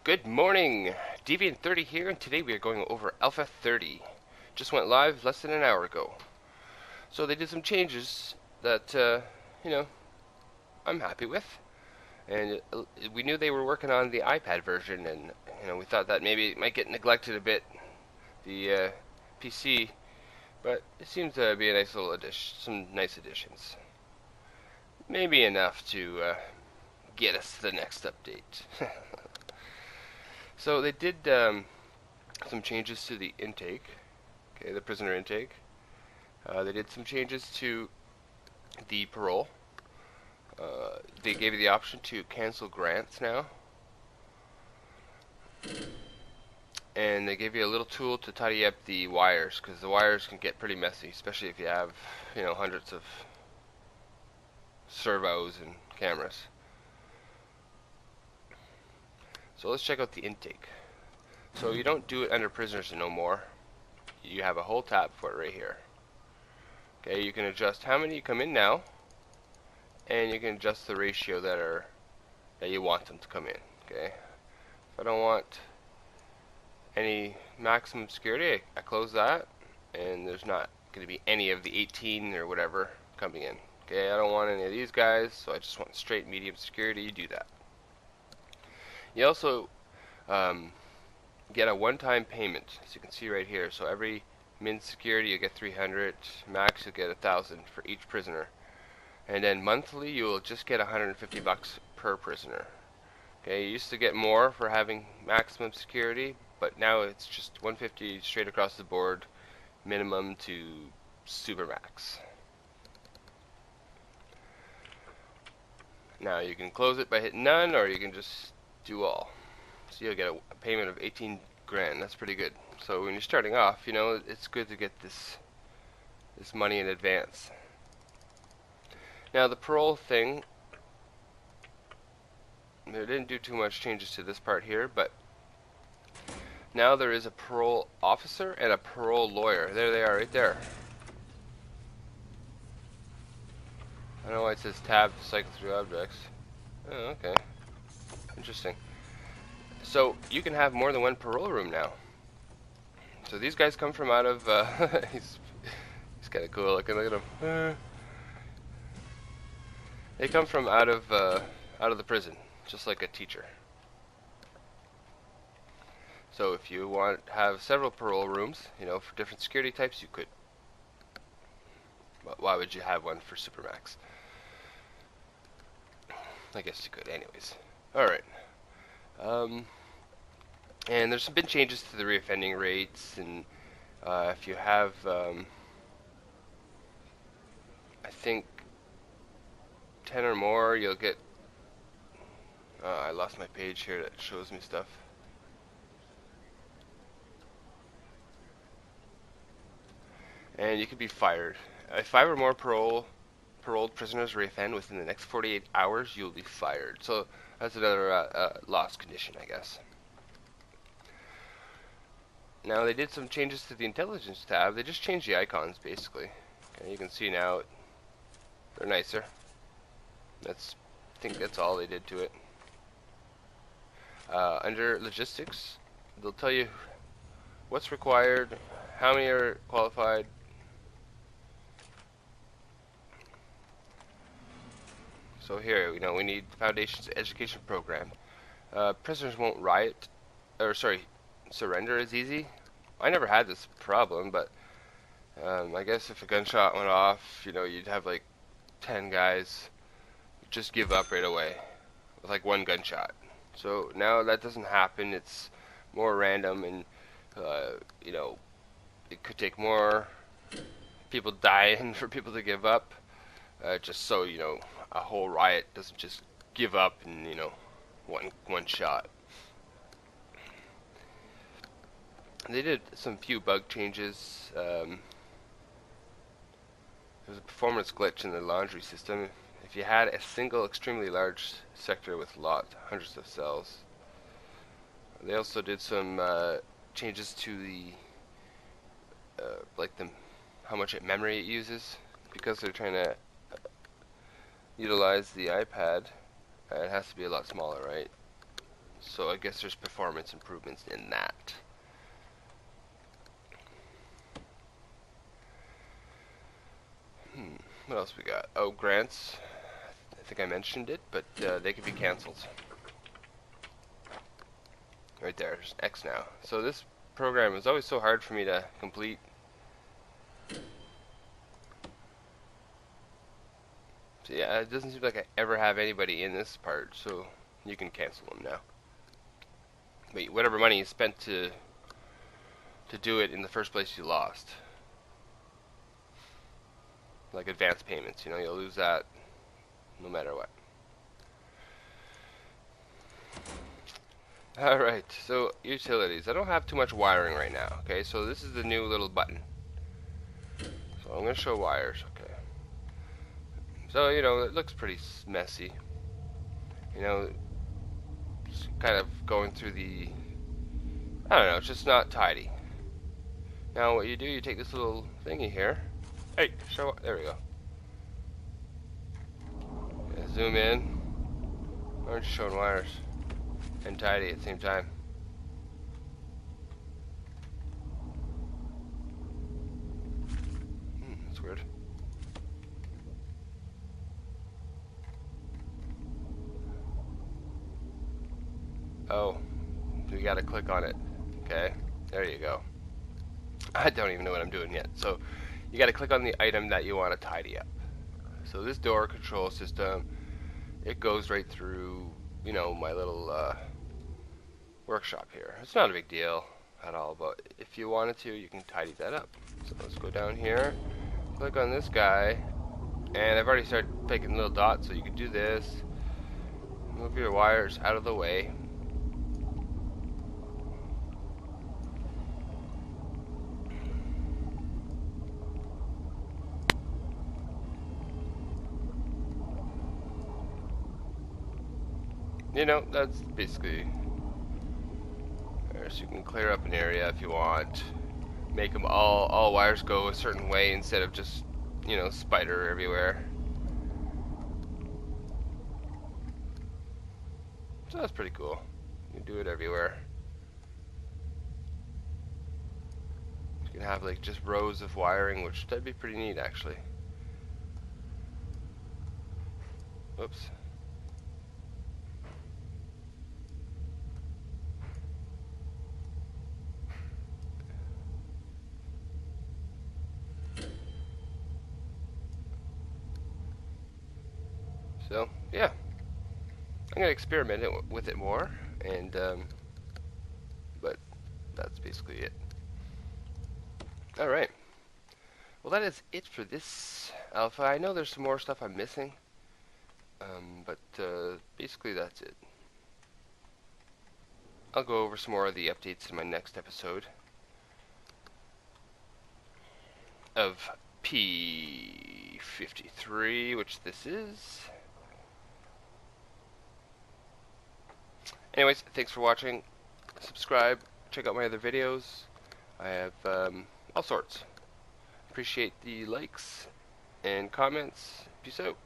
Good morning, Deviant30 here, and today we are going over Alpha 30. Just went live less than an hour ago. So they did some changes that, you know, I'm happy with. And we knew they were working on the iPad version, and, we thought that maybe it might get neglected a bit, the PC, but it seems to be a nice little addition, some nice additions. Maybe enough to get us to the next update. So they did some changes to the intake, okay, the prisoner intake. They did some changes to the parole. They gave you the option to cancel grants now, and they gave you a little tool to tidy up the wires, because the wires can get pretty messy, especially if you have, hundreds of servos and cameras. So let's check out the intake. So you don't do it under prisoners no more. You have a whole tab for it right here. Okay, you can adjust how many come in now, and you can adjust the ratio that you want them to come in. Okay, if I don't want any maximum security, I close that, and there's not going to be any of the 18 or whatever coming in. Okay, I don't want any of these guys, so I just want straight medium security. You do that. You also get a one-time payment, as you can see right here. So every min security you get 300, max you get 1,000 for each prisoner, and then monthly you will just get 150 bucks per prisoner. Okay, you used to get more for having maximum security, but now it's just 150 straight across the board, minimum to super max. Now you can close it by hitting none, or you can just do all. So you'll get a payment of 18 grand. That's pretty good. So when you're starting off, it's good to get this money in advance. Now the parole thing, they didn't do too much changes to this part here, but now there is a parole officer and a parole lawyer. There they are, right there. I don't know why it says tab to cycle through objects. Oh, okay. Interesting. So you can have more than one parole room now. So these guys come from out of he's kind of cool looking. Look at him. They come from out of the prison, just like a teacher. So if you want to have several parole rooms, for different security types, you could. But why would you have one for Supermax? I guess you could, anyways. All right. And there's been changes to the reoffending rates, and if you have, I think, 10 or more, you'll get. I lost my page here that shows me stuff. And you could be fired. If 5 or more paroled prisoners reoffend within the next 48 hours, you'll be fired. So that's another lost condition, I guess. Now they did some changes to the intelligence tab. They just changed the icons basically. Okay, you can see now they're nicer. I think that's all they did to it. Under logistics, they'll tell you what's required, how many are qualified. So here, we need Foundations Education Program. Prisoners won't riot, or sorry, surrender as easy. I never had this problem, but I guess if a gunshot went off, you'd have like 10 guys just give up right away with like one gunshot. So now that doesn't happen. It's more random, and it could take more people dying for people to give up, just so a whole riot doesn't just give up in one shot. They did some few bug changes. There's a performance glitch in the laundry system. If you had a single extremely large sector with hundreds of cells. They also did some changes to the how much memory it uses, because they're trying to utilize the iPad. It has to be a lot smaller, right? So I guess there's performance improvements in that. What else we got? Oh, grants. I think I mentioned it, but they can be cancelled. Right there, there's X now. So this program is always so hard for me to complete. So yeah, it doesn't seem like I ever have anybody in this part, so you can cancel them now. But whatever money you spent to do it in the first place, you lost. Like advance payments, you know, you'll lose that no matter what. Alright, so utilities. I don't have too much wiring right now, okay? So this is the new little button. So I'm going to show wires, okay? So, you know, it looks pretty messy. You know, just kind of going through the... I don't know, it's just not tidy. Now what you do, you take this little thingy here. Hey, show... There we go. Yeah, zoom in. I'm just showing wires. And tidy at the same time. That's weird. Oh, we gotta click on it. Okay, there you go. I don't even know what I'm doing yet. So, you gotta click on the item that you want to tidy up. So this door control system, it goes right through, you know, my little workshop here. It's not a big deal at all, but if you wanted to, you can tidy that up. So let's go down here, click on this guy, and I've already started making little dots, so you can do this. Move your wires out of the way. You know, that's basically there. So you can clear up an area if you want. Make them all wires go a certain way instead of just, you know, spider everywhere. So that's pretty cool. You can do it everywhere. You can have like just rows of wiring, which that'd be pretty neat actually. Oops. So yeah, I'm gonna experiment with it more, and but that's basically it. All right. Well, that is it for this alpha. I know there's some more stuff I'm missing, but basically that's it. I'll go over some more of the updates in my next episode of P53, which this is. Anyways, thanks for watching. Subscribe, check out my other videos. I have all sorts. Appreciate the likes and comments. Peace out.